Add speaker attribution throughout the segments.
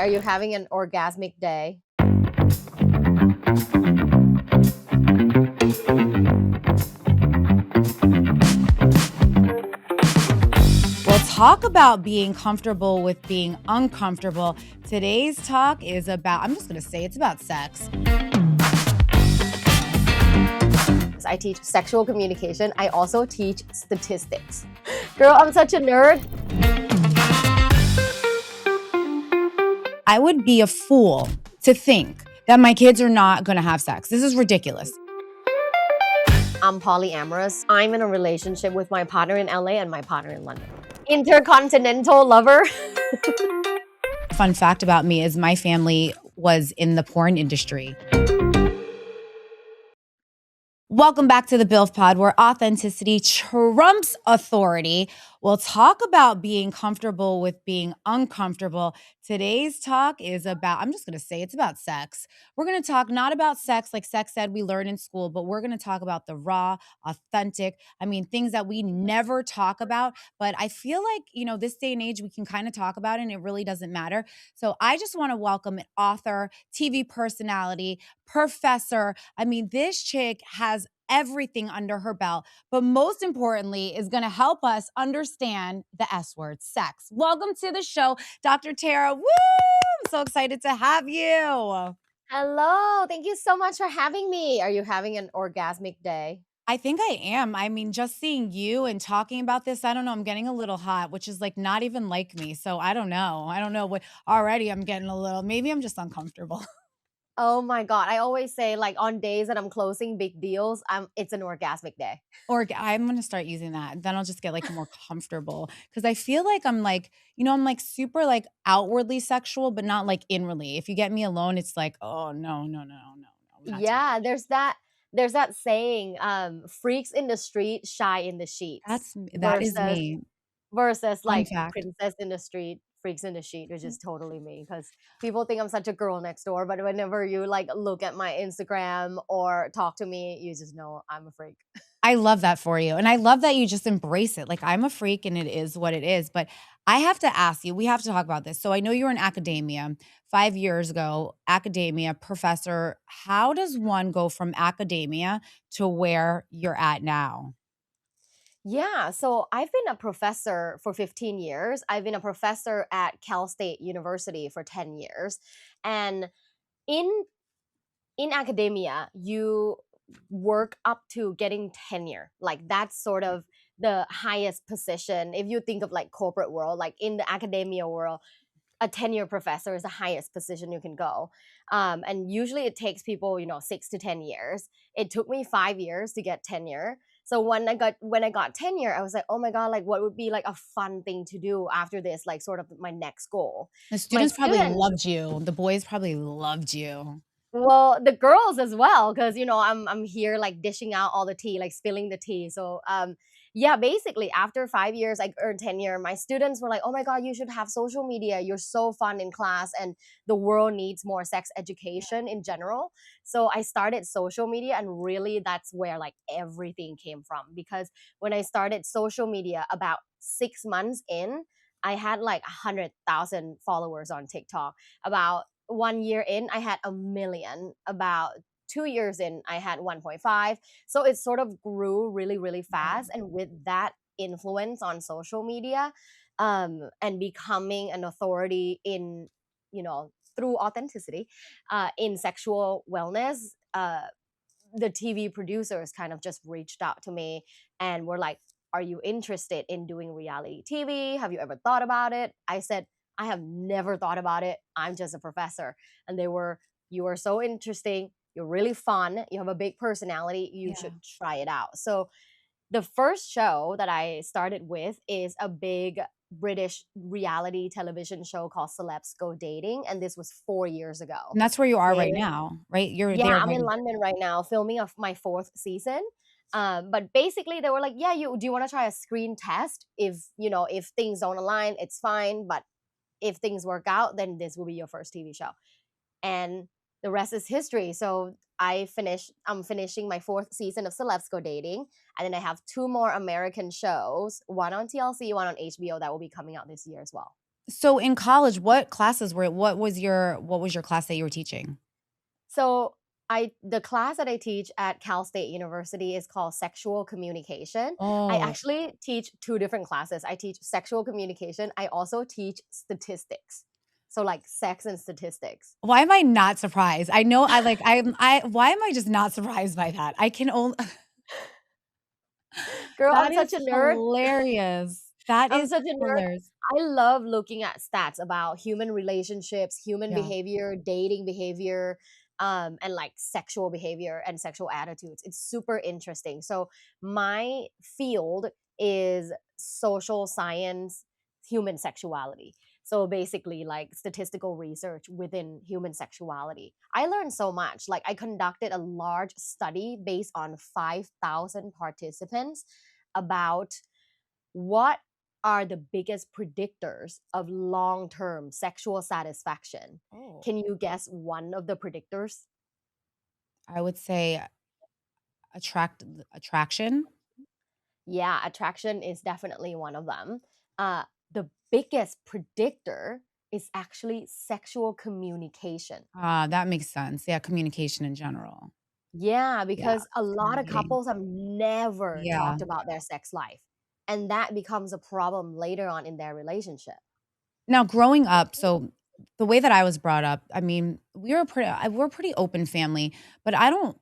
Speaker 1: Are you having an orgasmic day?
Speaker 2: We'll talk about being comfortable with being uncomfortable. Today's talk is about, I'm just going to say it's about sex.
Speaker 1: I teach sexual communication. I also teach statistics. Girl, I'm such a nerd.
Speaker 2: I would be a fool to think that my kids are not going to have sex. This is ridiculous.
Speaker 1: I'm polyamorous. I'm in a relationship with my partner in LA and my partner in London. Intercontinental lover.
Speaker 2: Fun fact about me is my family was in the porn industry. Welcome back to the BILFPod, where authenticity trumps authority. We'll talk about being comfortable with being uncomfortable. Today's talk is about, I'm just going to say it's about sex. We're going to talk not about sex like sex ed we learn in school, but we're going to talk about the raw, authentic, things that we never talk about. But I feel like, this day and age, we can kind of talk about it and it really doesn't matter. So I just want to welcome an author, TV personality, professor. This chick has everything under her belt, but most importantly is going to help us understand the S word, sex. Welcome to the show, Dr. Tara. Woo! I'm so excited to have you.
Speaker 1: Hello. Thank you so much for having me. Are you having an orgasmic day?
Speaker 2: I think I am. Just seeing you and talking about this, I don't know, I'm getting a little hot, which is like not even like me. So I don't know. I don't know what already I'm getting a little, maybe I'm just uncomfortable.
Speaker 1: Oh my God. I always say, like, on days that I'm closing big deals, it's an orgasmic day.
Speaker 2: Or I'm going to start using that. Then I'll just get like more comfortable because I feel like I'm like super like outwardly sexual, but not like inwardly. If you get me alone, it's like, oh no. Not too
Speaker 1: Yeah,
Speaker 2: much.
Speaker 1: there's that saying, freaks in the street, shy in the sheets,
Speaker 2: That is me.
Speaker 1: versus
Speaker 2: Fun
Speaker 1: like
Speaker 2: fact.
Speaker 1: princess in the street, freaks in the sheet, which is totally me. Because people think I'm such a girl next door, but whenever you like look at my Instagram or talk to me, you just know I'm a freak.
Speaker 2: I love that for you. And I love that you just embrace it. Like I'm a freak and it is what it is. But I have to ask you, we have to talk about this. So I know you were in academia 5 years ago, academia, professor. How does one go from academia to where you're at now?
Speaker 1: Yeah, so I've been a professor for 15 years. I've been a professor at Cal State University for 10 years. And in in academia, you work up to getting tenure. Like that's sort of the highest position. If you think of like corporate world, like in the academia world, a tenure professor is the highest position you can go. And usually it takes people, 6 to 10 years. It took me 5 years to get tenure. So when I got tenure, I was like, oh my God, like what would be like a fun thing to do after this, like sort of my next goal.
Speaker 2: The
Speaker 1: My
Speaker 2: students probably
Speaker 1: students,
Speaker 2: loved you. The boys probably loved you.
Speaker 1: well, the girls as well, because I'm here like dishing out all the tea, like spilling the tea. So yeah, basically after 5 years, I earned tenure. My students were like, "Oh my God, you should have social media. You're so fun in class, and the world needs more sex education in general." So I started social media, and really that's where like everything came from. Because when I started social media about 6 months in, I had like 100,000 followers on TikTok. About 1 year in, I had a million. About 2 years in, I had 1.5. So it sort of grew really, really fast. And with that influence on social media, and becoming an authority in, through authenticity, in sexual wellness, the TV producers kind of just reached out to me and were like, "Are you interested in doing reality TV? Have you ever thought about it?" I said, "I have never thought about it. I'm just a professor." And they were, "You are so interesting. You're really fun. You have a big personality. You
Speaker 2: Yeah.
Speaker 1: should try it out." So the first show that I started with is a big British reality television show called Celebs Go Dating. And this was 4 years ago.
Speaker 2: And that's where you are right
Speaker 1: They
Speaker 2: now, right? You're
Speaker 1: Yeah,
Speaker 2: there
Speaker 1: I'm
Speaker 2: right
Speaker 1: in
Speaker 2: now.
Speaker 1: London right now filming of my fourth season. But basically they were like, "Yeah, you do you want to try a screen test? If things don't align, it's fine. But if things work out, then this will be your first TV show." And the rest is history. So I'm finishing my fourth season of Celebs Go Dating. And then I have two more American shows, one on TLC, one on HBO that will be coming out this year as well.
Speaker 2: So in college, what was your class that you were teaching?
Speaker 1: So the class that I teach at Cal State University is called sexual communication. I
Speaker 2: Oh,
Speaker 1: actually teach two different classes. I teach sexual communication. I also teach statistics. So like sex and statistics.
Speaker 2: why am I not surprised? I know I why am I just not surprised by that? I can only
Speaker 1: Girl,
Speaker 2: That
Speaker 1: I'm
Speaker 2: is
Speaker 1: such a nerd.
Speaker 2: hilarious. That
Speaker 1: I'm
Speaker 2: is
Speaker 1: such a nerd.
Speaker 2: hilarious.
Speaker 1: I love looking at stats about human relationships, human
Speaker 2: Yeah.
Speaker 1: behavior, dating behavior, and like sexual behavior and sexual attitudes. It's super interesting. So, my field is social science, human sexuality. So, basically, like statistical research within human sexuality. I learned so much. Like, I conducted a large study based on 5,000 participants about what are the biggest predictors of long-term sexual satisfaction?
Speaker 2: Oh.
Speaker 1: Can you guess one of the predictors?
Speaker 2: I would say attraction.
Speaker 1: Yeah, attraction is definitely one of them. The biggest predictor is actually sexual communication.
Speaker 2: Ah, that makes sense. Yeah, communication in general.
Speaker 1: Yeah,
Speaker 2: Yeah,
Speaker 1: because a lot of
Speaker 2: communicating.
Speaker 1: couples have never
Speaker 2: Yeah.
Speaker 1: talked about their sex life, and that becomes a problem later on in their relationship.
Speaker 2: Now, growing up, so the way that I was brought up, I mean, we're a pretty open family, but I don't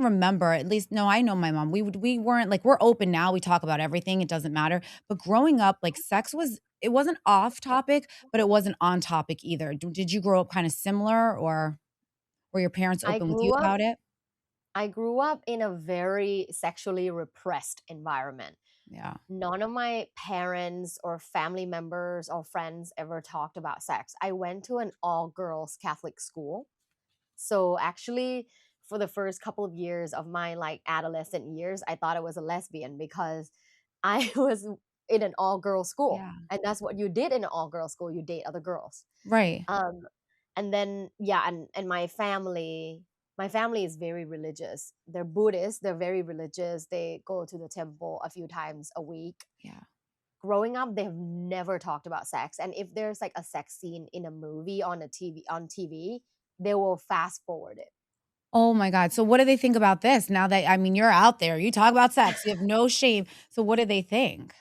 Speaker 2: remember, at least no, I know my mom. We weren't like we're open now, we talk about everything, it doesn't matter. But growing up, like sex was it wasn't off topic, but it wasn't on topic either. Did you grow up kind of similar or were your parents
Speaker 1: I
Speaker 2: open with you
Speaker 1: grew up
Speaker 2: about it?
Speaker 1: I grew up in a very sexually repressed environment.
Speaker 2: Yeah.
Speaker 1: None of my parents or family members or friends ever talked about sex. I went to an all girls Catholic school. So actually, for the first couple of years of my like adolescent years, I thought I was a lesbian because I was in an all girls school.
Speaker 2: Yeah.
Speaker 1: And that's what you did in an all girls school. You date other girls.
Speaker 2: Right.
Speaker 1: Um, and then yeah, and my family is very religious. They're Buddhist, they're very religious. They go to the temple a few times a week.
Speaker 2: Yeah.
Speaker 1: Growing up, they've never talked about sex. And if there's like a sex scene in a movie on TV, they will fast forward it.
Speaker 2: Oh my god. So what do they think about this? Now that I mean, you're out there, you talk about sex, you have no shame. So what do they think?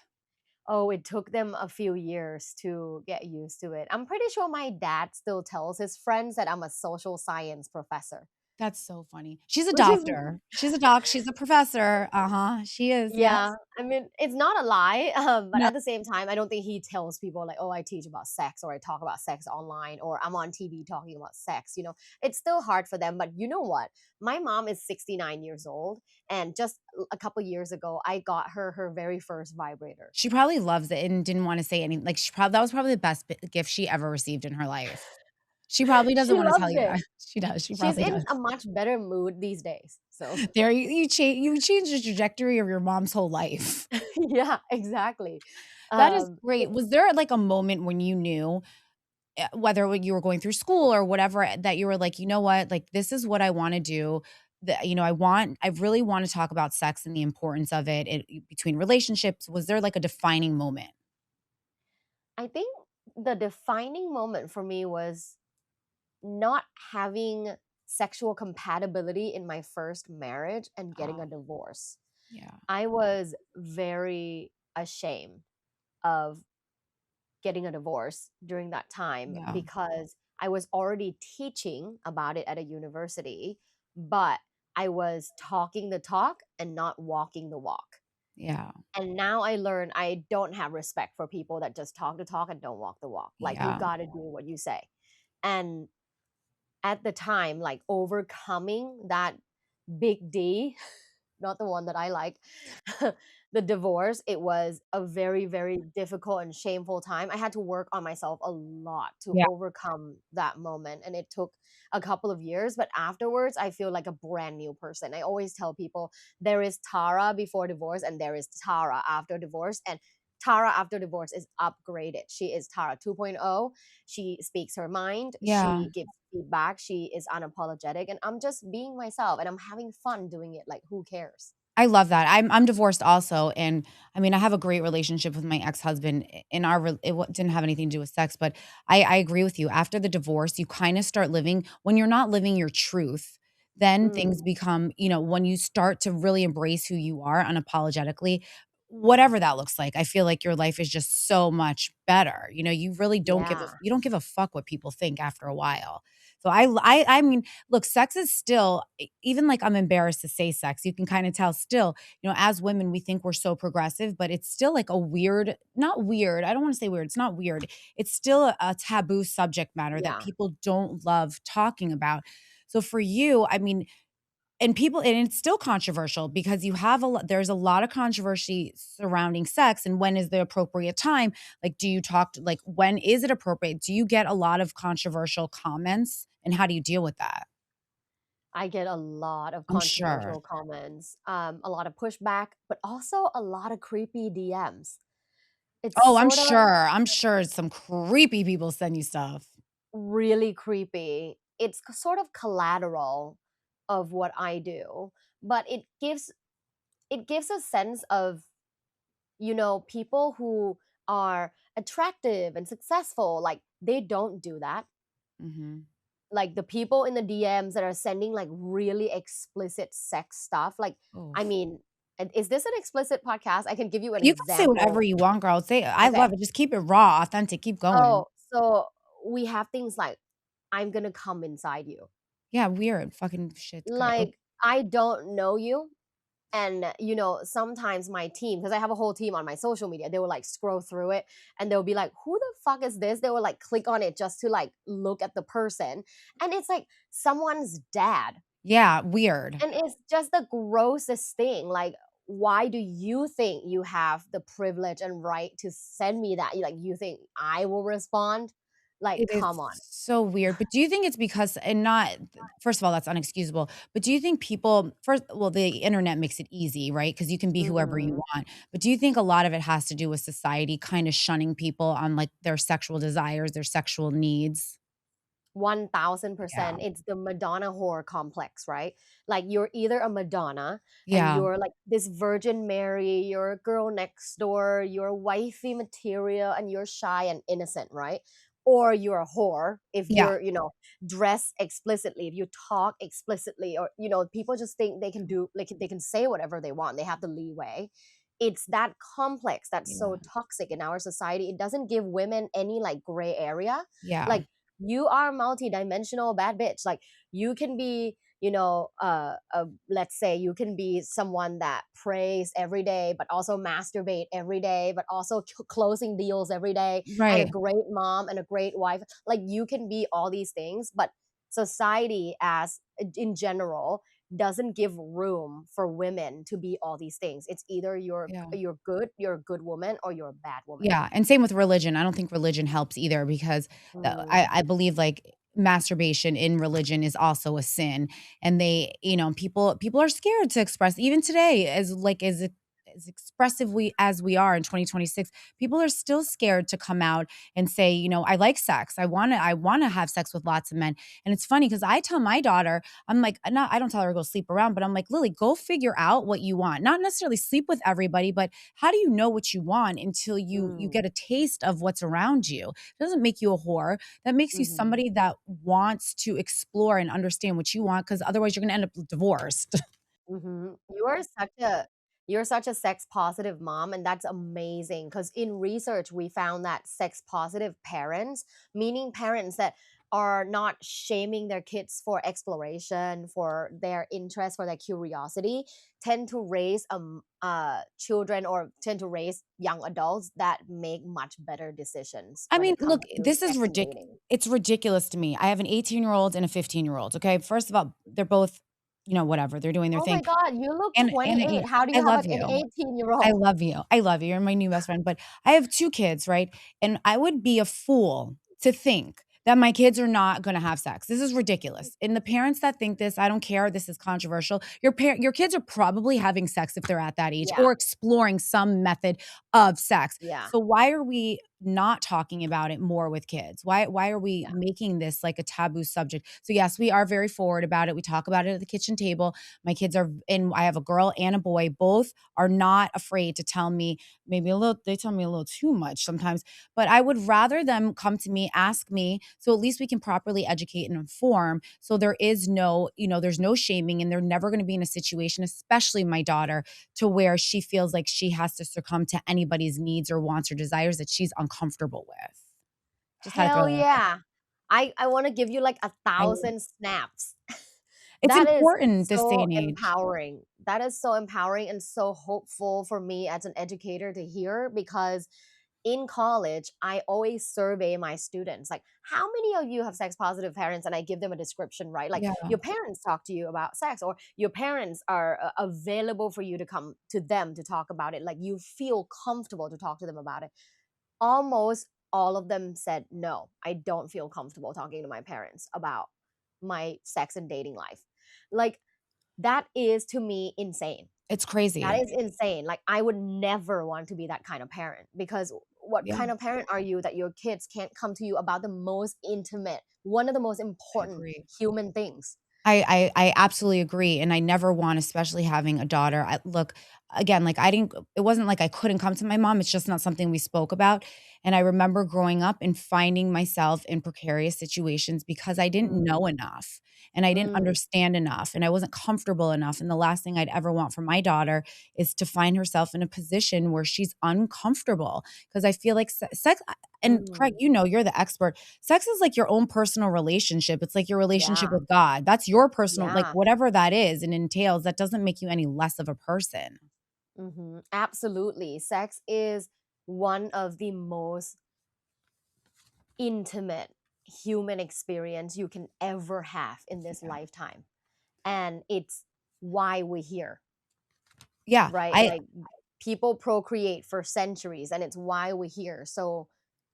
Speaker 1: Oh, it took them a few years to get used to it. I'm pretty sure my dad still tells his friends that I'm a social science professor,
Speaker 2: That's so funny. She's a
Speaker 1: which is
Speaker 2: doctor. She's a professor. Uh-huh. She is,
Speaker 1: yeah,
Speaker 2: yes.
Speaker 1: I mean, it's not a lie, but
Speaker 2: No,
Speaker 1: at the same time, I don't think he tells people like, "Oh, I teach about sex," or "I talk about sex online," or "I'm on TV talking about sex." It's still hard for them. But you know what? My mom is 69 years old, and just a couple years ago, I got her very first vibrator.
Speaker 2: she probably loves it and didn't wanna say anything. Like, she probably that was probably the best gift she ever received in her life. She probably doesn't
Speaker 1: She
Speaker 2: wanna tell
Speaker 1: loves
Speaker 2: you
Speaker 1: it.
Speaker 2: that. She does, she
Speaker 1: She's
Speaker 2: probably
Speaker 1: in
Speaker 2: does.
Speaker 1: a much better mood these days. So
Speaker 2: There you changed the trajectory of your mom's whole life.
Speaker 1: yeah, exactly.
Speaker 2: That is
Speaker 1: It
Speaker 2: great. Was there, like, a moment when you knew whether when you were going through school or whatever that you were like, "You know what? Like, this is what I wanna do. I really wanna talk about sex and the importance of it between relationships." Was there, like, a defining moment?
Speaker 1: I think the defining moment for me was not having sexual compatibility in my first marriage and getting
Speaker 2: Oh,
Speaker 1: a divorce.
Speaker 2: yeah.
Speaker 1: I was very ashamed of getting a divorce during that time
Speaker 2: Yeah.
Speaker 1: because I was already teaching about it at a university, but I was talking the talk and not walking the walk.
Speaker 2: Yeah.
Speaker 1: And now I learn I don't have respect for people that just talk the talk and don't walk the walk. Like you
Speaker 2: Yeah.
Speaker 1: got to do what you say. And at the time, like overcoming that big D, not the one that I like, the divorce, it was a very, very difficult and shameful time. I had to work on myself a lot to
Speaker 2: Yeah.
Speaker 1: overcome that moment. And it took a couple of years, but afterwards, I feel like a brand new person. I always tell people there is Tara before divorce and there is Tara after divorce. And Tara after divorce is upgraded. She is Tara 2.0. She speaks her mind.
Speaker 2: Yeah.
Speaker 1: She gives feedback. She is unapologetic. And I'm just being myself and I'm having fun doing it. Like, who cares?
Speaker 2: I love that. I'm divorced also, and I mean, I have a great relationship with my ex-husband. In our didn't have anything to do with sex, but I agree with you. After the divorce, you kind of start living when you're not living your truth, then things
Speaker 1: Mm,
Speaker 2: become, when you start to really embrace who you are unapologetically, whatever that looks like. I feel like your life is just so much better. You really
Speaker 1: yeah,
Speaker 2: don't give a fuck what people think after a while. So I mean, look, sex is still even like I'm embarrassed to say sex. You can kind of tell still, as women, we think we're so progressive, but it's still like a weird, not weird. I don't want to say weird. It's not weird. It's still a taboo subject matter that
Speaker 1: yeah.
Speaker 2: people don't love talking about. So for you, I mean, and it's still controversial because there's a lot of controversy surrounding sex and when is the appropriate time. Like, do you talk like when is it appropriate? Do you get a lot of controversial comments and how do you deal with that?
Speaker 1: I get a lot of
Speaker 2: I'm sure.
Speaker 1: controversial comments, a lot of pushback, but also a lot of creepy DMs. It's
Speaker 2: Oh, I'm
Speaker 1: sort of
Speaker 2: sure. I'm sure some creepy people send you stuff.
Speaker 1: really creepy. It's sort of collateral of what I do, but it gives a sense of, people who are attractive and successful, like they don't do that.
Speaker 2: Mhm.
Speaker 1: Like the people in the DMs that are sending like really explicit sex stuff, like, I
Speaker 2: Oof.
Speaker 1: mean, and is this an explicit podcast? I can give you an
Speaker 2: You can say whatever
Speaker 1: example.
Speaker 2: you want, girl. Say I
Speaker 1: Okay.
Speaker 2: love it. Just keep it raw, authentic. Keep going.
Speaker 1: So we have things like, I'm gonna come inside you.
Speaker 2: Yeah, weird. Fucking shit.
Speaker 1: Like, I don't know you. And sometimes my team, because I have a whole team on my social media, they will like scroll through it and they'll be like, who the fuck is this? They will like click on it just to like look at the person. And it's like someone's dad.
Speaker 2: Yeah, weird.
Speaker 1: And it's just the grossest thing. Like, why do you think you have the privilege and right to send me that? Like, you think I will respond? Like,
Speaker 2: It is
Speaker 1: come on.
Speaker 2: so weird, but do you think it's because and not first of all, that's unexcusable, but do you think people first well, the internet makes it easy, right? Because you can be whoever you
Speaker 1: Mhm.
Speaker 2: want, but do you think a lot of it has to do with society kinda shunning people on, like, their sexual desires, their sexual needs? Yeah.
Speaker 1: 1000%. It's the Madonna whore complex, right? Like you're either a Madonna and
Speaker 2: Yeah.
Speaker 1: you're like this Virgin Mary, you're a girl next door, you're wifey material and you're shy and innocent, right? Or you're a whore if
Speaker 2: Yeah.
Speaker 1: you're, dress explicitly, if you talk explicitly, or people just think they can do like they can say whatever they want. They have the leeway. It's that complex that's
Speaker 2: Yeah.
Speaker 1: so toxic in our society. It doesn't give women any like gray area.
Speaker 2: Yeah.
Speaker 1: Like you are multi-dimensional bad bitch. Like you can be, let's say you can be someone that prays every day but also masturbate every day but also closing deals every day, and a
Speaker 2: Right.
Speaker 1: great mom and a great wife. Like you can be all these things, but society as in general doesn't give room for women to be all these things. It's either
Speaker 2: Yeah.
Speaker 1: you're a good woman, or you're a bad woman.
Speaker 2: Yeah, and same with religion. I don't think religion helps either because
Speaker 1: Mm,
Speaker 2: I believe like masturbation in religion is also a sin, and people are scared to express even today as expressive as we are in 2026. People are still scared to come out and say, I like sex. I want to have sex with lots of men. And it's funny because I tell my daughter, I'm like, not I don't tell her to go sleep around, but I'm like, Lily, go figure out what you want. Not necessarily sleep with everybody, but how do you know what you want until you
Speaker 1: mm,
Speaker 2: get a taste of what's around you? It doesn't make you a whore. That makes you
Speaker 1: mhm.
Speaker 2: somebody that wants to explore and understand what you want, because otherwise you're gonna end up divorced.
Speaker 1: Mhm. You're such a sex positive mom, and that's amazing. Because in research we found that sex positive parents, meaning parents that are not shaming their kids for exploration, for their interest, for their curiosity, tend to raise children, or tend to raise young adults that make much better decisions
Speaker 2: I
Speaker 1: when
Speaker 2: mean,
Speaker 1: it
Speaker 2: look,
Speaker 1: comes to
Speaker 2: this is
Speaker 1: sex and dating.
Speaker 2: it's ridiculous to me. I have an 18-year-old and a 15-year-old, okay? First of all, they're both, whatever, they're doing their
Speaker 1: Oh
Speaker 2: thing.
Speaker 1: my god, you look
Speaker 2: And
Speaker 1: 28. How do
Speaker 2: I
Speaker 1: you have
Speaker 2: love
Speaker 1: an
Speaker 2: you.
Speaker 1: 18-year-old?
Speaker 2: I love you. You're my new best friend, but I have 2 kids, right? And I would be a fool to think that my kids are not gonna have sex. This is ridiculous. And the parents that think this, I don't care, this is controversial. Your kids are probably having sex if they're at that age
Speaker 1: Yeah,
Speaker 2: or exploring some method of sex.
Speaker 1: yeah.
Speaker 2: So why are we not talking about it more with kids? Why are we
Speaker 1: Yeah.
Speaker 2: making this like a taboo subject? So yes, we are very forward about it. We talk about it at the kitchen table. My kids are, and I have a girl and a boy. Both are not afraid to tell me maybe a little, they tell me a little too much sometimes, but I would rather them come to me, ask me, so at least we can properly educate and inform. So there is no, there's no shaming, and they're never going to be in a situation, especially my daughter, to where she feels like she has to succumb to anybody's needs or wants or desires that she's uncomfortable with. Just had to throw
Speaker 1: Hell
Speaker 2: that out there.
Speaker 1: yeah. I want to give you like a
Speaker 2: I,
Speaker 1: thousand snaps.
Speaker 2: it's
Speaker 1: That is
Speaker 2: important this day
Speaker 1: so
Speaker 2: and age.
Speaker 1: empowering. That is so empowering and so hopeful for me as an educator to hear, because in college, I always survey my students like, how many of you have sex positive parents? And I give them a description, right? Like,
Speaker 2: Yeah,
Speaker 1: your parents talk to you about sex, or your parents are available for you to come to them to talk about it. Like, you feel comfortable to talk to them about it. Almost all of them said, no, I don't feel comfortable talking to my parents about my sex and dating life. Like, that is to me insane.
Speaker 2: it's
Speaker 1: That
Speaker 2: crazy.
Speaker 1: is insane. Like, I would never want to be that kind of parent, because what
Speaker 2: Yeah,
Speaker 1: kind of parent are you that your kids can't come to you about the most intimate, one of the most
Speaker 2: I
Speaker 1: important
Speaker 2: agree.
Speaker 1: human things?
Speaker 2: I absolutely agree, and I never want, especially having a daughter. Look, again, like I didn't. It wasn't like I couldn't come to my mom. It's just not something we spoke about. And I remember growing up and finding myself in precarious situations because I didn't
Speaker 1: Mm,
Speaker 2: know enough, and I didn't
Speaker 1: mm,
Speaker 2: understand enough, and I wasn't comfortable enough. And the last thing I'd ever want for my daughter is to find herself in a position where she's uncomfortable, because I feel like sex. And Craig,
Speaker 1: mm.
Speaker 2: you're the expert. Sex is like your own personal relationship. It's like your relationship
Speaker 1: Yeah,
Speaker 2: with God. That's your personal, like
Speaker 1: yeah.
Speaker 2: whatever that is and entails, that doesn't make you any less of a person.
Speaker 1: Absolutely. Sex is one of the most intimate human experience you can ever have in this
Speaker 2: Yeah.
Speaker 1: lifetime. And it's why we're here,
Speaker 2: Yeah.
Speaker 1: right?
Speaker 2: I
Speaker 1: Like, people procreate for centuries, and it's why we're here. So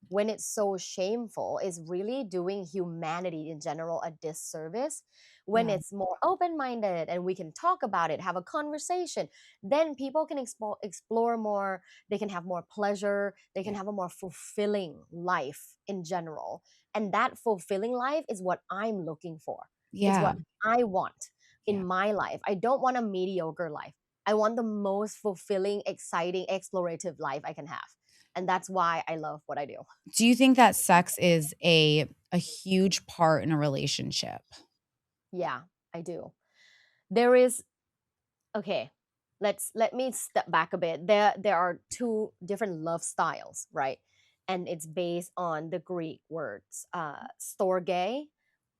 Speaker 1: when it's so shameful, it's really doing humanity in general a disservice. When
Speaker 2: yeah.
Speaker 1: it's more open-minded and we can talk about it, have a conversation, then people can explore more, they can have more pleasure, they
Speaker 2: Yeah.
Speaker 1: can have a more fulfilling life in general. And that fulfilling life is what I'm looking for. It's
Speaker 2: Yeah.
Speaker 1: what I want in
Speaker 2: Yeah.
Speaker 1: my life. I don't want a mediocre life. I want the most fulfilling, exciting, explorative life I can have. And that's why I love what I do.
Speaker 2: Do you think that sex is a huge part in a relationship?
Speaker 1: Yeah, I do. There is, okay, let me step back a bit. There are two different love styles, right? And it's based on the Greek words, storge,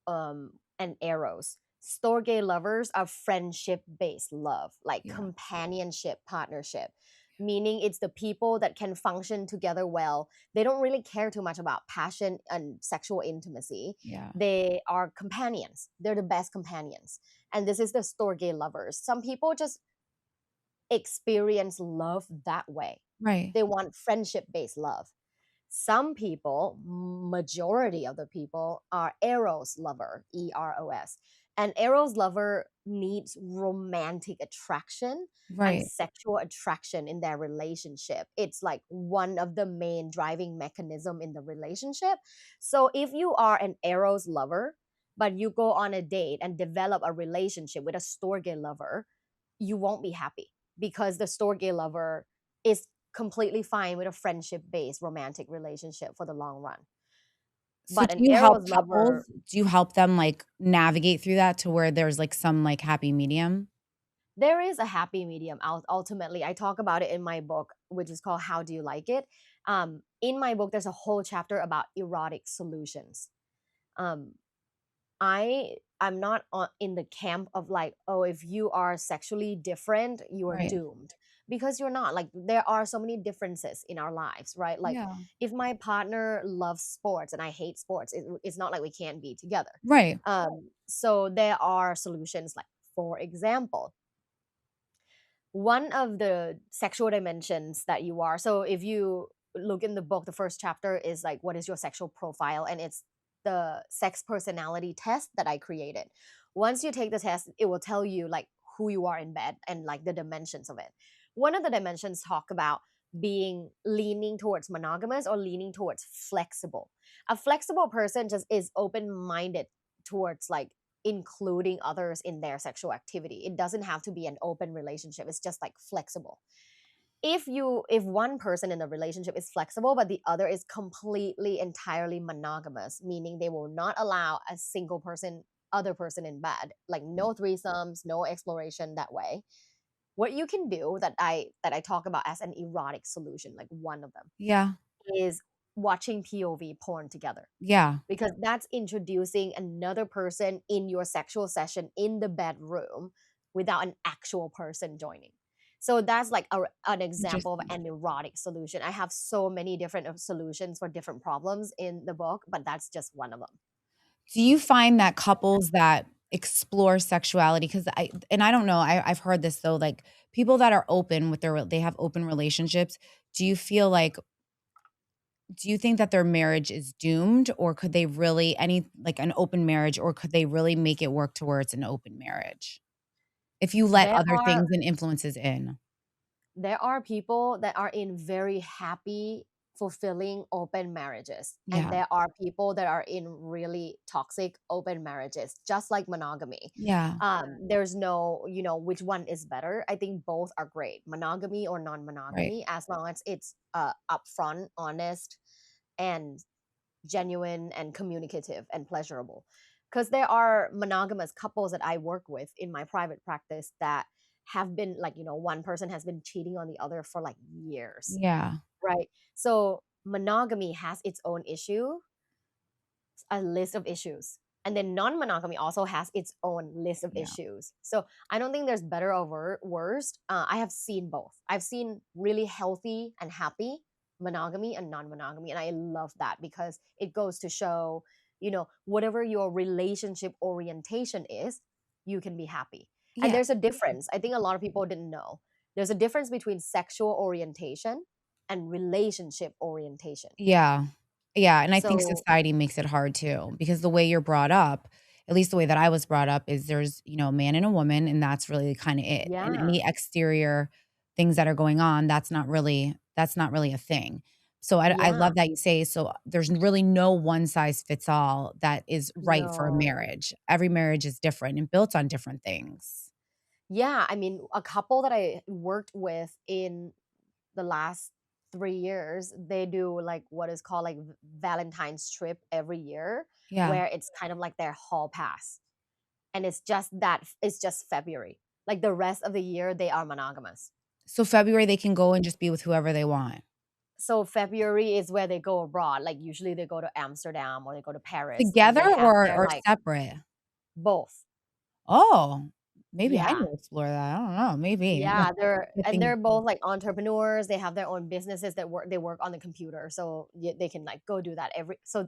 Speaker 1: and Eros. Storge lovers are friendship based love, like
Speaker 2: Yeah.
Speaker 1: companionship, partnership, meaning it's the people that can function together well. They don't really care too much about passion and sexual intimacy.
Speaker 2: Yeah.
Speaker 1: They are companions, they're the best companions. And this is the Storge lovers. Some people just experience love that way,
Speaker 2: Right.
Speaker 1: they want friendship based love. Some people, majority of the people, are Eros lover, Eros. And Eros lover needs romantic attraction and
Speaker 2: Right.
Speaker 1: sexual attraction in their relationship. It's like one of the main driving mechanism in the relationship. So if you are an Eros lover, but you go on a date and develop a relationship with a Storge lover, you won't be happy, because the Storge lover is completely fine with a friendship based romantic relationship for the long run.
Speaker 2: So
Speaker 1: But
Speaker 2: do
Speaker 1: an
Speaker 2: you help
Speaker 1: Eros
Speaker 2: couples?
Speaker 1: lover,
Speaker 2: Do you help them like navigate through that to where there's like some like happy medium?
Speaker 1: there is a happy medium. Ultimately, I talk about it in my book, which is called How Do You Like It? In my book, there's a whole chapter about erotic solutions. Um, I'm not in the camp of like, oh, if you are sexually different, you are
Speaker 2: Right.
Speaker 1: doomed, because you're not. Like, there are so many differences in our lives, right? Like,
Speaker 2: Yeah.
Speaker 1: if my partner loves sports and I hate sports, it's not like we can't be together.
Speaker 2: Right.
Speaker 1: So there are solutions. Like, for example, one of the sexual dimensions that you are, so if you look in the book, the first chapter is like, what is your sexual profile, and it's the sex personality test that I created. Once you take the test, it will tell you like who you are in bed and like the dimensions of it. One of the dimensions talk about being leaning towards monogamous or leaning towards flexible. A flexible person just is open minded towards like including others in their sexual activity. It doesn't have to be an open relationship. It's just like flexible. If one person in the relationship is flexible but the other is completely entirely monogamous, meaning they will not allow a single person other person in bed, like no threesomes, no exploration that way, what you can do that I talk about as an erotic solution, like one of them,
Speaker 2: Yeah.
Speaker 1: is watching POV porn together,
Speaker 2: Yeah.
Speaker 1: because that's introducing another person in your sexual session in the bedroom without an actual person joining. So that's like an example of
Speaker 2: Interesting.
Speaker 1: an erotic solution. I have so many different solutions for different problems in the book, but that's just one of them.
Speaker 2: Do you find that couples that explore sexuality, because I don't know, I've heard this though, like people that are open with they have open relationships, do you feel like do you think that their marriage is doomed, or could they really like an open marriage, or could they really make it work to where it's an open marriage? If you let
Speaker 1: There
Speaker 2: other
Speaker 1: are
Speaker 2: things and influences in.
Speaker 1: there are people that are in very happy, fulfilling open marriages, and
Speaker 2: Yeah.
Speaker 1: there are people that are in really toxic open marriages, just like monogamy.
Speaker 2: Yeah.
Speaker 1: There's no, which one is better. I think both are great, monogamy or
Speaker 2: Right.
Speaker 1: non-monogamy, as long as it's upfront, honest, and genuine and communicative and pleasurable. Because there are monogamous couples that I work with in my private practice that have been like, one person has been cheating on the other for like years,
Speaker 2: Yeah.
Speaker 1: right? So monogamy has its own issue, a list of issues. And then non-monogamy also has its own list of
Speaker 2: Yeah.
Speaker 1: issues. So I don't think there's better or worst. I have seen both. I've seen really healthy and happy monogamy and non-monogamy, and I love that because it goes to show, whatever your relationship orientation is, you can be happy. And
Speaker 2: Yeah.
Speaker 1: there's a difference. I think a lot of people didn't know. There's a difference between sexual orientation and relationship orientation.
Speaker 2: Yeah. Yeah, and I think
Speaker 1: So
Speaker 2: society makes it hard too, because the way you're brought up, at least the way that I was brought up, is there's, a man and a woman, and that's really kinda it, and
Speaker 1: yeah.
Speaker 2: any exterior things that are going on, that's not really a thing. So I
Speaker 1: Yeah,
Speaker 2: love that you say, so there's really no one size fits all that is right for a
Speaker 1: no.
Speaker 2: marriage. Every marriage is different and built on different things.
Speaker 1: Yeah, I mean, a couple that I worked with in the last 3 years, they do like what is called like Valentine's trip every year,
Speaker 2: Yeah.
Speaker 1: where it's kind of like their hall pass. And it's just February. Like the rest of the year, they are monogamous.
Speaker 2: So February, they can go and just be with whoever they want.
Speaker 1: So February is where they go abroad. Like usually they go to Amsterdam or they go to Paris and
Speaker 2: Together
Speaker 1: they have their
Speaker 2: or
Speaker 1: like
Speaker 2: separate?
Speaker 1: both.
Speaker 2: Oh, maybe I need
Speaker 1: Yeah.
Speaker 2: to explore that. I don't know, maybe.
Speaker 1: Yeah,
Speaker 2: Good
Speaker 1: they're
Speaker 2: thing.
Speaker 1: both like entrepreneurs. They have their own businesses that work on the computer. So they can like go do that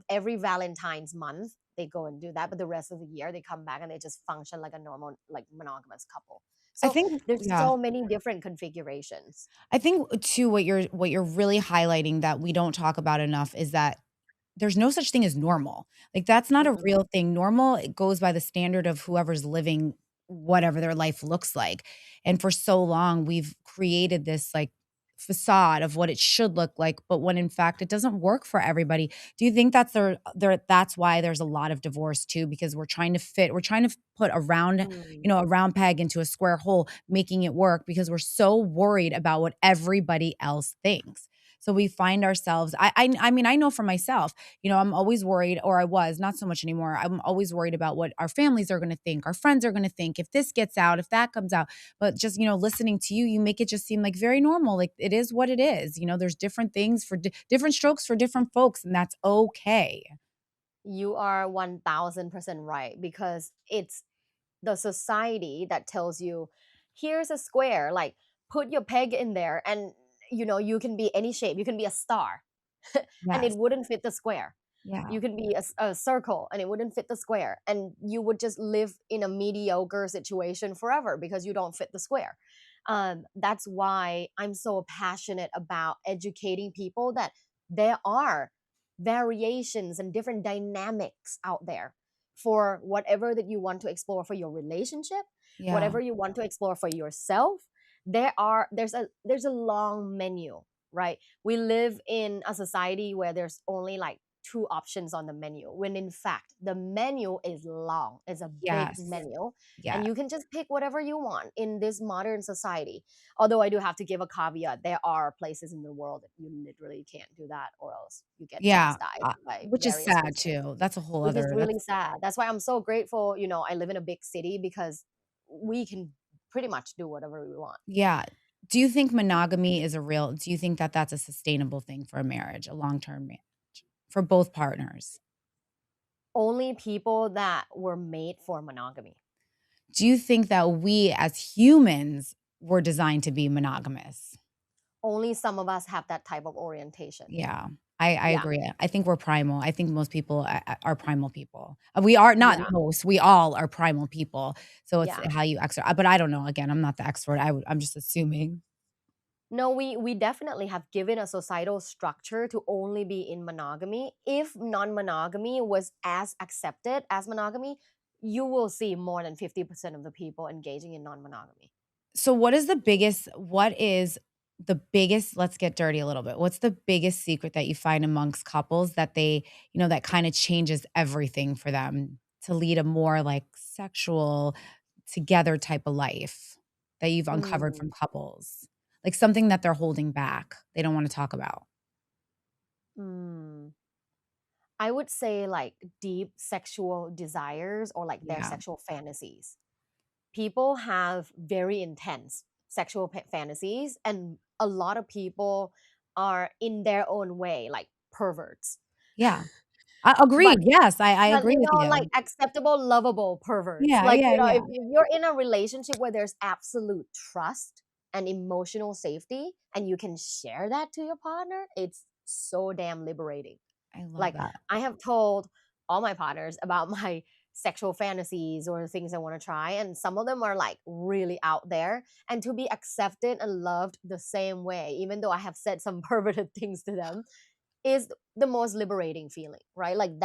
Speaker 1: every Valentine's month they go and do that, but the rest of the year they come back and they just function like a normal like monogamous couple.
Speaker 2: I
Speaker 1: So
Speaker 2: think
Speaker 1: there's
Speaker 2: yeah.
Speaker 1: so many different configurations.
Speaker 2: I think too what you're really highlighting that we don't talk about enough is that there's no such thing as normal. Like, that's not a
Speaker 1: Mm-mm.
Speaker 2: real thing. Normal, it goes by the standard of whoever's living whatever their life looks like. And for so long, we've created this, like, facade of what it should look like, but when in fact it doesn't work for everybody. Do you think that's why there's a lot of divorce too? Because we're trying to put
Speaker 1: Mm.
Speaker 2: a round peg into a square hole, making it work because we're so worried about what everybody else thinks. So we find ourselves I mean, I know for myself, I'm always worried, or I was, not so much anymore. I'm always worried about what our families are going to think, our friends are going to think, if this gets out, if that comes out. But just, listening to you, you make it just seem like very normal. Like it is what it is. There's different things for different strokes for different folks, and that's okay.
Speaker 1: You are 1000% right, because it's the society that tells you here's a square, like put your peg in there, and you can be any shape, you can be a star and it
Speaker 2: Yes.
Speaker 1: wouldn't fit the square.
Speaker 2: Yeah.
Speaker 1: You can be a circle and it wouldn't fit the square, and you would just live in a mediocre situation forever because you don't fit the square. That's why I'm so passionate about educating people that there are variations and different dynamics out there for whatever that you want to explore for your relationship,
Speaker 2: Yeah.
Speaker 1: whatever you want to explore for yourself. There's a long menu right? We live in a society where there's only like two options on the menu, when in fact the menu is long, it's a big
Speaker 2: Yes.
Speaker 1: menu, and
Speaker 2: Yeah.
Speaker 1: you can just pick whatever you want in this modern society. Although I do have to give a caveat, there are places in the world that you literally can't do that, or else you get
Speaker 2: Yeah.
Speaker 1: chastised by
Speaker 2: Which is
Speaker 1: various
Speaker 2: sad
Speaker 1: Christians,
Speaker 2: too. That's a whole
Speaker 1: which is
Speaker 2: other
Speaker 1: really
Speaker 2: that's
Speaker 1: sad. That's why I'm so grateful, I live in a big city, because we can pretty much do whatever we want.
Speaker 2: yeah. Do you think monogamy is a real do you think that that's a sustainable thing for a marriage, a long-term marriage for both partners?
Speaker 1: Only people that were made for monogamy.
Speaker 2: Do you think that we as humans were designed to be monogamous?
Speaker 1: Only some of us have that type of orientation.
Speaker 2: Yeah, I
Speaker 1: Yeah,
Speaker 2: agree. I think we're primal. I think most people are primal people. We are not
Speaker 1: yeah,
Speaker 2: most, we all are primal people. So it's
Speaker 1: yeah.
Speaker 2: how you exert but I don't know. Again, I'm not the expert. I'm just assuming.
Speaker 1: No, we definitely have given a societal structure to only be in monogamy. If non-monogamy was as accepted as monogamy, you will see more than 50% of the people engaging in non-monogamy.
Speaker 2: So what is the biggest let's get dirty a little bit. What's the biggest secret that you find amongst couples that they, that kind of changes everything for them to lead a more like sexual together type of life that you've uncovered
Speaker 1: Mm,
Speaker 2: from couples? Like something that they're holding back, they don't want to talk about.
Speaker 1: mm. I would say like deep sexual desires, or like their
Speaker 2: Yeah.
Speaker 1: sexual fantasies. People have very intense sexual fantasies, and a lot of people are in their own way like perverts.
Speaker 2: Yeah. Agreed.
Speaker 1: but
Speaker 2: Yes, I
Speaker 1: but
Speaker 2: agree with
Speaker 1: like
Speaker 2: you.
Speaker 1: acceptable, lovable perverts.
Speaker 2: Yeah,
Speaker 1: Like,
Speaker 2: yeah,
Speaker 1: if
Speaker 2: yeah.
Speaker 1: you're in a relationship where there's absolute trust and emotional safety, and you can share that to your partner, it's so damn liberating.
Speaker 2: I love
Speaker 1: Like,
Speaker 2: that.
Speaker 1: I have told all my partners about my sexual fantasies or the things I want to try, and some of them are like really out there. And to be accepted and loved the same way, even though I have said some perverted things to them, is the most liberating feeling, right? Like,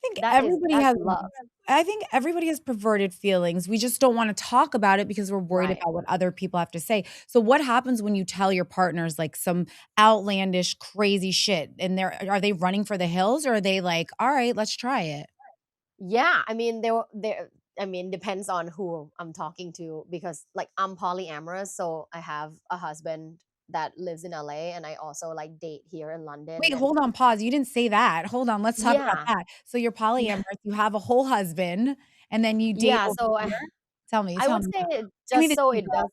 Speaker 2: think
Speaker 1: that is
Speaker 2: everybody
Speaker 1: that's
Speaker 2: has
Speaker 1: love,
Speaker 2: I think everybody has perverted feelings. We just don't wanna talk about it because we're worried
Speaker 1: right?
Speaker 2: about what other people have to say. So what happens when you tell your partners, like, some outlandish, crazy shit, and are they running for the hills, or are they like, "Alright, let's try it?"
Speaker 1: Yeah, I mean, there I mean, depends on who I'm talking to, because like I'm polyamorous, so I have a husband that lives in LA, and I also like date here in London.
Speaker 2: Wait,
Speaker 1: And
Speaker 2: hold on, pause, you didn't say that. Hold on, let's talk about
Speaker 1: yeah,
Speaker 2: that. So you're
Speaker 1: yeah,
Speaker 2: polyamorous, you have a whole husband, and then you date
Speaker 1: yeah.
Speaker 2: over
Speaker 1: So
Speaker 2: here?
Speaker 1: I
Speaker 2: Tell
Speaker 1: would
Speaker 2: me
Speaker 1: say
Speaker 2: more. I need
Speaker 1: just
Speaker 2: to
Speaker 1: so
Speaker 2: speak
Speaker 1: it
Speaker 2: up.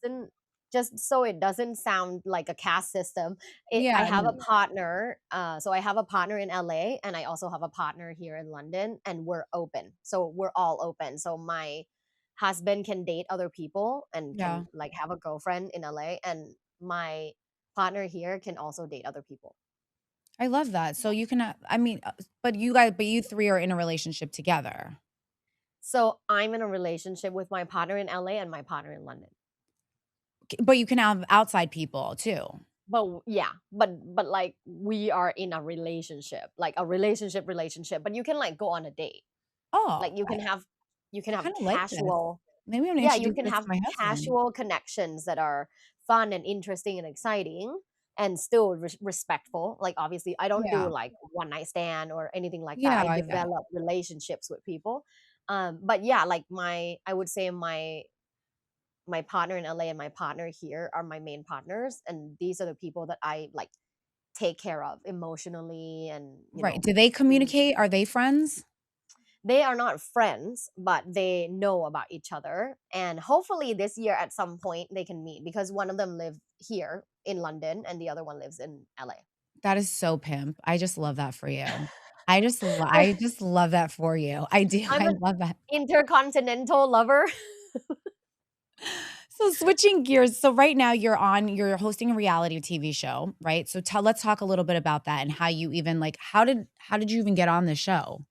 Speaker 1: doesn't sound like a caste system. I
Speaker 2: Yeah,
Speaker 1: have a
Speaker 2: no.
Speaker 1: partner. So I have a partner in LA, and I also have a partner here in London, and we're open. So we're all open. So my husband can date other people and
Speaker 2: Yeah.
Speaker 1: can like have a girlfriend in LA, and my partner here can also date other people.
Speaker 2: I love that. So you can, but you 3 are in a relationship together.
Speaker 1: So I'm in a relationship with my partner in LA and my partner in London.
Speaker 2: But you can have outside people too.
Speaker 1: Yeah, but like we are in a relationship, like a relationship, but you can like go on a date.
Speaker 2: Oh,
Speaker 1: Like you can
Speaker 2: I
Speaker 1: have
Speaker 2: kinda like this.
Speaker 1: casual,
Speaker 2: Maybe I'm gonna
Speaker 1: yeah, you
Speaker 2: introduce
Speaker 1: can
Speaker 2: this to
Speaker 1: have
Speaker 2: my husband.
Speaker 1: casual connections that are fun and interesting and exciting, and still respectful. Like, obviously I don't do
Speaker 2: Yeah.
Speaker 1: like one night stand or anything like that.
Speaker 2: Yeah,
Speaker 1: I
Speaker 2: yeah.
Speaker 1: develop relationships with people. But yeah, like I would say my partner in LA and my partner here are my main partners, and these are the people that I like take care of emotionally, and
Speaker 2: Right. Do they
Speaker 1: mm,
Speaker 2: communicate? Are they friends?
Speaker 1: they are not friends, but they know about each other, and hopefully this year at some point they can meet, because one of them lives here in London and the other one lives in LA.
Speaker 2: That is so pimp. I just love that for you.
Speaker 1: I,
Speaker 2: I just love that for you. I do.
Speaker 1: I'm
Speaker 2: I
Speaker 1: an
Speaker 2: love that.
Speaker 1: intercontinental lover.
Speaker 2: So switching gears, so right now you're hosting a reality TV show, right? So let's talk a little bit about that and how you even like how did you even get on this show?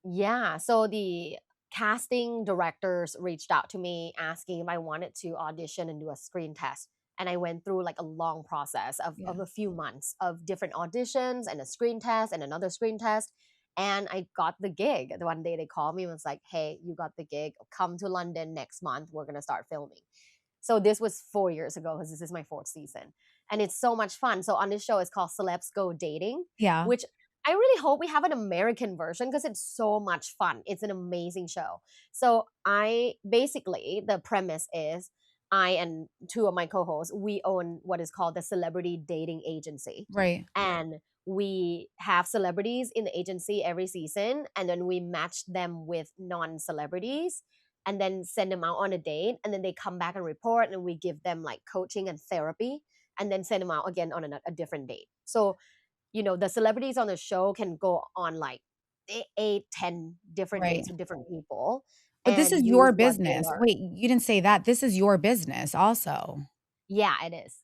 Speaker 1: Yeah, so the casting directors reached out to me asking if I wanted to audition and do a screen test. And I went through like a long process of
Speaker 2: Yeah.
Speaker 1: a few months of different auditions and a screen test and another screen test. And I got the gig. The one day they called me and was like, hey, you got the gig. Come to London next month. We're going to start filming. So this was 4 years ago, because this is my fourth season. and it's so much fun. So on this show, it's called Celebs Go Dating,
Speaker 2: Yeah.
Speaker 1: which I really hope we have an American version because it's so much fun. It's an amazing show. So I basically, the premise is I and two of my co-hosts, we own what is called the celebrity dating agency.
Speaker 2: Right.
Speaker 1: And we have celebrities in the agency every season, and then we match them with non-celebrities and then send them out on a date, and then they come back and report, and we give them like coaching and therapy, and then send them out again on a different date. So the celebrities on the show can go on like 8, 10 different
Speaker 2: Right.
Speaker 1: dates with different people
Speaker 2: But this
Speaker 1: and
Speaker 2: is
Speaker 1: use
Speaker 2: your
Speaker 1: what they
Speaker 2: business.
Speaker 1: learn.
Speaker 2: Wait, you didn't say that. This is your business also.
Speaker 1: Yeah, it is.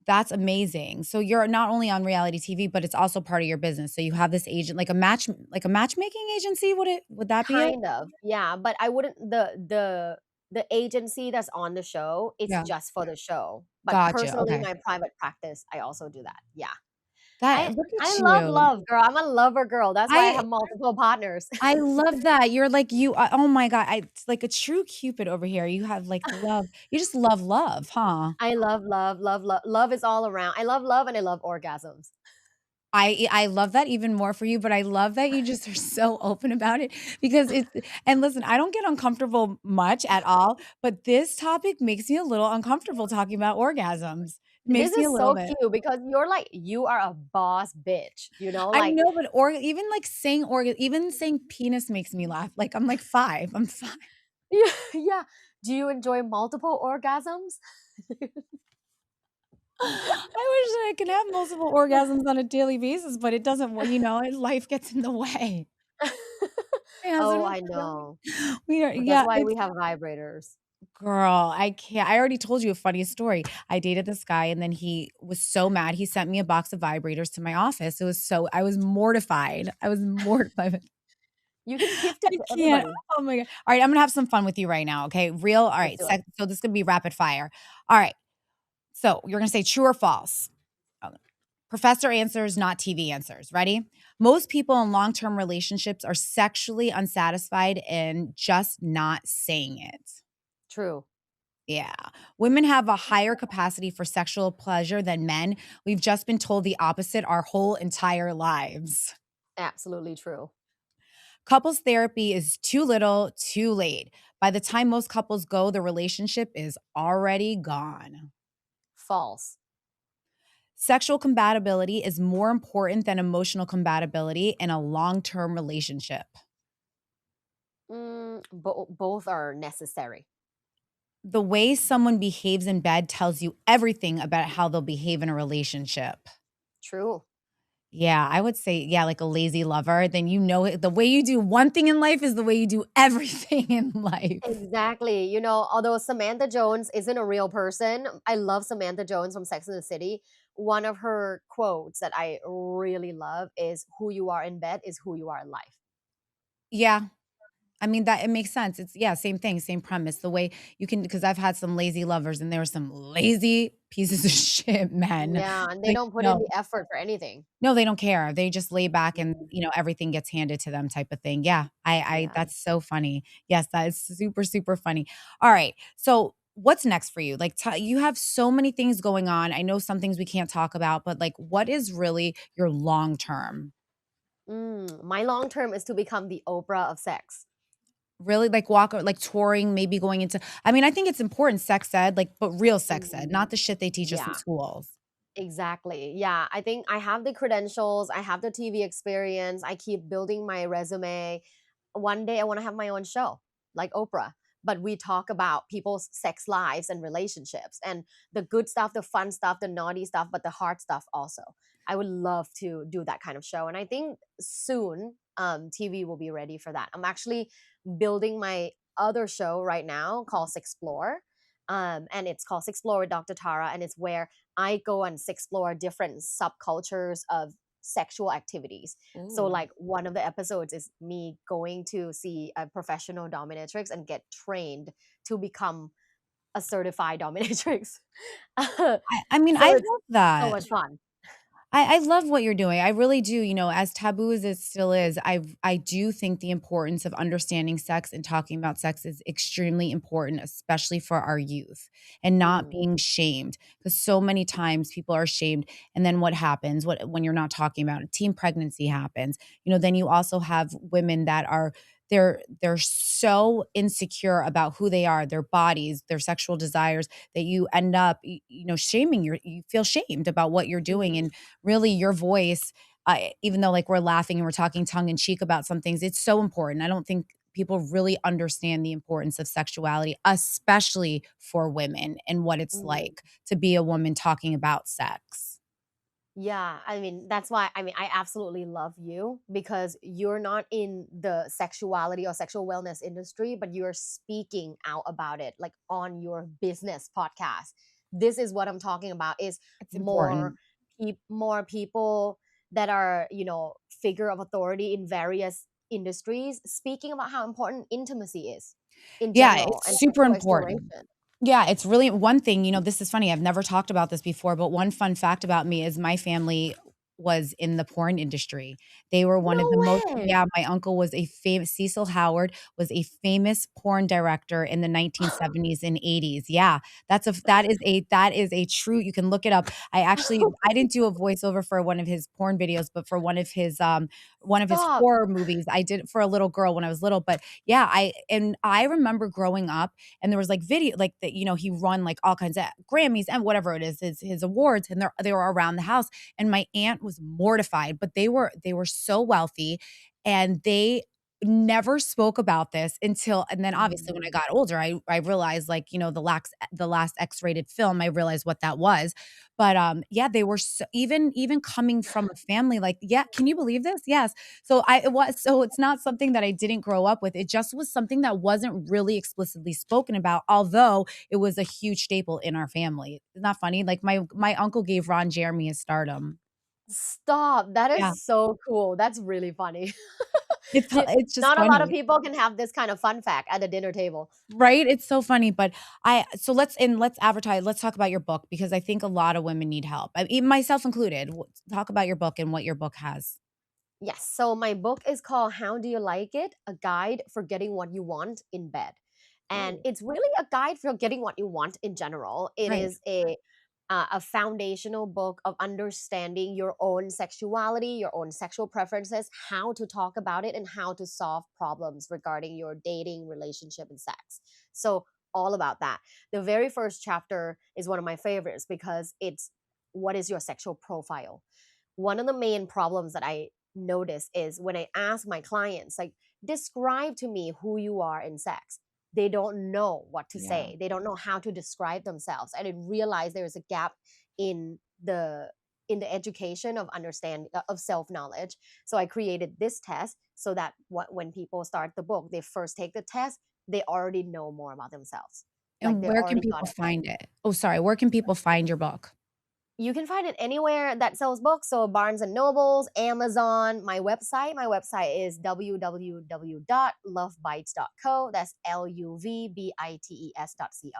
Speaker 2: That's amazing. So you're not only on reality TV, but it's also part of your business. So you have this agent, like a matchmaking agency. Would that be it?
Speaker 1: Kind of, yeah, but I wouldn't the agency that's on the show, it's
Speaker 2: Yeah.
Speaker 1: just for the show. But
Speaker 2: Gotcha.
Speaker 1: personally,
Speaker 2: Okay.
Speaker 1: my private practice, I also do that. Yeah. I
Speaker 2: That look
Speaker 1: I
Speaker 2: at
Speaker 1: love
Speaker 2: you.
Speaker 1: love, girl. I'm a lover girl. That's why I
Speaker 2: I
Speaker 1: have multiple partners.
Speaker 2: I love that. You're like you oh my god. It's like a true Cupid over here. You have like love. You just love, huh?
Speaker 1: I love love, love, love. Love is all around. I love love and I love orgasms.
Speaker 2: I love that even more for you, but I love that you just are so open about it because it's and listen, I don't get uncomfortable much at all, but this topic makes me a little uncomfortable talking about orgasms. It
Speaker 1: This
Speaker 2: makes me a
Speaker 1: is
Speaker 2: little
Speaker 1: so
Speaker 2: bit.
Speaker 1: cute because you're like you are a boss bitch,
Speaker 2: I
Speaker 1: like
Speaker 2: know, but even like saying even saying penis makes me laugh. Like I'm like 5. I'm 5.
Speaker 1: yeah, yeah. Do you enjoy multiple orgasms?
Speaker 2: I wish I could have multiple orgasms on a daily basis, but it doesn't, life gets in the way. My husband
Speaker 1: Oh,
Speaker 2: would
Speaker 1: I
Speaker 2: kill me.
Speaker 1: know.
Speaker 2: We are,
Speaker 1: But that's
Speaker 2: yeah,
Speaker 1: why we
Speaker 2: it's
Speaker 1: have vibrators.
Speaker 2: girl, I can't. I already told you a funny story. I dated this guy and then he was so mad. He sent me a box of vibrators to my office. I was mortified. I was mortified.
Speaker 1: You can gift it
Speaker 2: I
Speaker 1: to
Speaker 2: can't.
Speaker 1: everybody.
Speaker 2: Oh my God. All right. I'm going to have some fun with you right now. Okay. Real. All
Speaker 1: Let's
Speaker 2: right.
Speaker 1: do it.
Speaker 2: So this is going to be rapid fire. All right. So you're going to say true or false. Oh, Professor answers, not TV answers. Ready? Most people in long term relationships are sexually unsatisfied and just not saying it.
Speaker 1: True.
Speaker 2: Yeah. Women have a higher capacity for sexual pleasure than men. We've just been told the opposite our whole entire lives.
Speaker 1: Absolutely true.
Speaker 2: Couples therapy is too little, too late. By the time most couples go, the relationship is already gone.
Speaker 1: False.
Speaker 2: Sexual compatibility is more important than emotional compatibility in a long term relationship.
Speaker 1: Both are necessary.
Speaker 2: The way someone behaves in bed tells you everything about how they'll behave in a relationship.
Speaker 1: True.
Speaker 2: Yeah, I would say, yeah, like a lazy lover, then the way you do one thing in life is the way you do everything in life.
Speaker 1: Exactly. Although Samantha Jones isn't a real person, I love Samantha Jones from Sex and the City. One of her quotes that I really love is who you are in bed is who you are in life.
Speaker 2: Yeah. I mean, that it makes sense. It's yeah, same thing, same premise. The way you can because I've had some lazy lovers and there were some lazy pieces of shit men.
Speaker 1: Yeah, and they
Speaker 2: Like,
Speaker 1: don't put in
Speaker 2: no.
Speaker 1: the effort for anything.
Speaker 2: No, they don't care. They just lay back and,
Speaker 1: Mhm.
Speaker 2: everything gets handed to them type of thing. Yeah, I
Speaker 1: Yeah.
Speaker 2: that's so funny. Yes, that is super, super funny. All right. So what's next for you? Like you have so many things going on. I know some things we can't talk about, but like what is really your long term?
Speaker 1: My long term is to become the Oprah of sex.
Speaker 2: Really like walk or like touring, maybe going into I mean, I think it's important sex ed, like but real sex ed, not
Speaker 1: Mhm.
Speaker 2: the shit they teach us in
Speaker 1: Yeah.
Speaker 2: schools.
Speaker 1: Exactly. Yeah. I think I have the credentials, I have the TV experience, I keep building my resume. One day I want to have my own show like Oprah, but we talk about people's sex lives and relationships and the good stuff, the fun stuff, the naughty stuff, but the hard stuff also. I would love to do that kind of show. And I think soon TV will be ready for that. I'm actually building my other show right now called Explore. And it's called Explore with Dr. Tara, and it's where I go and explore different subcultures of sexual activities. So,
Speaker 2: Ooh.
Speaker 1: like, one of the episodes is me going to see a professional dominatrix and get trained to become a certified dominatrix.
Speaker 2: I mean,
Speaker 1: So
Speaker 2: I
Speaker 1: it's
Speaker 2: love
Speaker 1: so
Speaker 2: that.
Speaker 1: much fun.
Speaker 2: I love what you're doing. I really do. You know, as taboo as it still is, I do think the importance of understanding sex and talking about sex is extremely important, especially for our youth and not
Speaker 1: Mm,
Speaker 2: being shamed. Because so many times people are shamed, and then what happens? What when you're not talking about it? Teen pregnancy happens. You know, then you also have women that are they're so insecure about who they are, their bodies, their sexual desires that you end up you know shaming you feel shamed about what you're doing
Speaker 1: mm,
Speaker 2: and really your voice, even though like we're laughing and we're talking tongue in cheek about some things, it's so important. I don't think people really understand the importance of sexuality, especially for women and what it's
Speaker 1: mm.
Speaker 2: like to be a woman talking about sex.
Speaker 1: Yeah, I mean, that's why I mean, I absolutely love you because you're not in the sexuality or sexual wellness industry, but you're speaking out about it like on your business podcast. This is what I'm talking about is
Speaker 2: It's
Speaker 1: more
Speaker 2: important.
Speaker 1: more people that are, figure of authority in various industries speaking about how important intimacy is in
Speaker 2: Yeah,
Speaker 1: general and
Speaker 2: it's super
Speaker 1: sexual
Speaker 2: important.
Speaker 1: exploration.
Speaker 2: Yeah, it's really one thing, you know, this is funny, I've never talked about this before, but one fun fact about me is my family was in the porn industry. They were one of the
Speaker 1: No
Speaker 2: most
Speaker 1: way.
Speaker 2: yeah, my uncle was a famous Cecil Howard was a famous porn director in the 1970s and 80s. Yeah, that is a true you can look it up. I didn't do a voiceover for one of his porn videos, but for one of his
Speaker 1: Stop.
Speaker 2: horror movies, I did it for a little girl when I was little, but yeah, I remember growing up and there was like video like that you know he run like all kinds of Grammys and whatever it is his awards and they were around the house and my aunt was mortified but they were so wealthy and they never spoke about this until and then obviously when I
Speaker 1: Mm.
Speaker 2: got older I realized like you know the last X-rated film I realized what that was but yeah they were so, even coming from a family like yeah can you believe this yes so it's not something that I didn't grow up with. It just was something that wasn't really explicitly spoken about, although it was a huge staple in our family. It's not funny. Like my uncle gave Ron Jeremy his stardom.
Speaker 1: Stop. That is
Speaker 2: Yeah.
Speaker 1: so cool. That's really funny.
Speaker 2: It's
Speaker 1: You
Speaker 2: it's just
Speaker 1: not a lot of
Speaker 2: funny.
Speaker 1: people can have this kind of fun fact at the dinner table.
Speaker 2: Right? It's so funny, but let's advertise. Let's talk about your book because I think a lot of women need help. Even myself included. Talk about your book and what your book has.
Speaker 1: Yes. So my book is called How Do You Like It? A Guide for Getting What You Want in Bed. And it's really a guide for getting what you want in general. It
Speaker 2: Right.
Speaker 1: is a foundational book of understanding your own sexuality, your own sexual preferences, how to talk about it, and how to solve problems regarding your dating, relationship, and sex. So, all about that. The very first chapter is one of my favorites because it's what is your sexual profile? One of the main problems that I notice is when I ask my clients, like, describe to me who you are in sex, they don't know what to
Speaker 2: Yeah.
Speaker 1: say. They don't know how to describe themselves. I didn't realize there is a gap in the education of understand of self knowledge. So I created this test so that when people start the book, they first take the test, they already know more about themselves. Like
Speaker 2: And
Speaker 1: they
Speaker 2: where can
Speaker 1: already got
Speaker 2: people
Speaker 1: it right.
Speaker 2: find it? Oh, sorry. Where can people find your book?
Speaker 1: You can find it anywhere that sells books. So Barnes and Nobles, Amazon, my website. My website is www.lovebites.co. That's LUVBITES.co.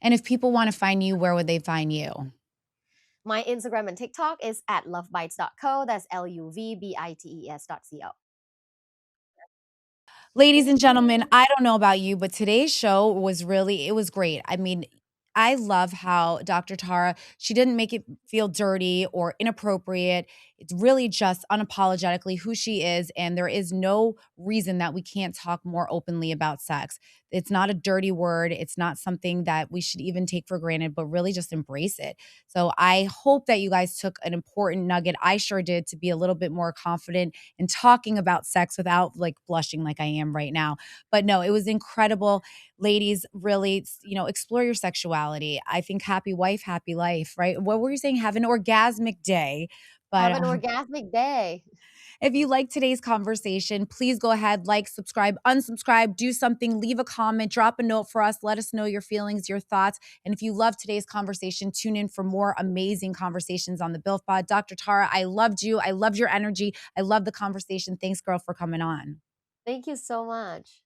Speaker 2: And if people want to find you, where would they find you?
Speaker 1: My Instagram and TikTok is at lovebites.co. That's LUVBITES.co.
Speaker 2: Ladies
Speaker 1: Thank
Speaker 2: and gentlemen,
Speaker 1: you.
Speaker 2: I don't know about you, but today's show was really it was great. I mean, I love how Dr. Tara, she didn't make it feel dirty or inappropriate. It's really just unapologetically who she is and there is no reason that we can't talk more openly about sex. It's not a dirty word. It's not something that we should even take for granted, but really just embrace it. So I hope that you guys took an important nugget. I sure did to be a little bit more confident in talking about sex without like blushing like I am right now. But no, it was incredible. Ladies, really, you know, explore your sexuality. I think happy wife, happy life, right? What were you saying? Have an orgasmic day. But
Speaker 1: Have an orgasmic day.
Speaker 2: if you like today's conversation, please go ahead, like, subscribe, unsubscribe, do something, leave a comment, drop a note for us. Let us know your feelings, your thoughts. And if you love today's conversation, tune in for more amazing conversations on the BILFPod. Dr. Tara, I loved you. I loved your energy. I love the conversation. Thanks, girl, for coming on.
Speaker 1: Thank you so much.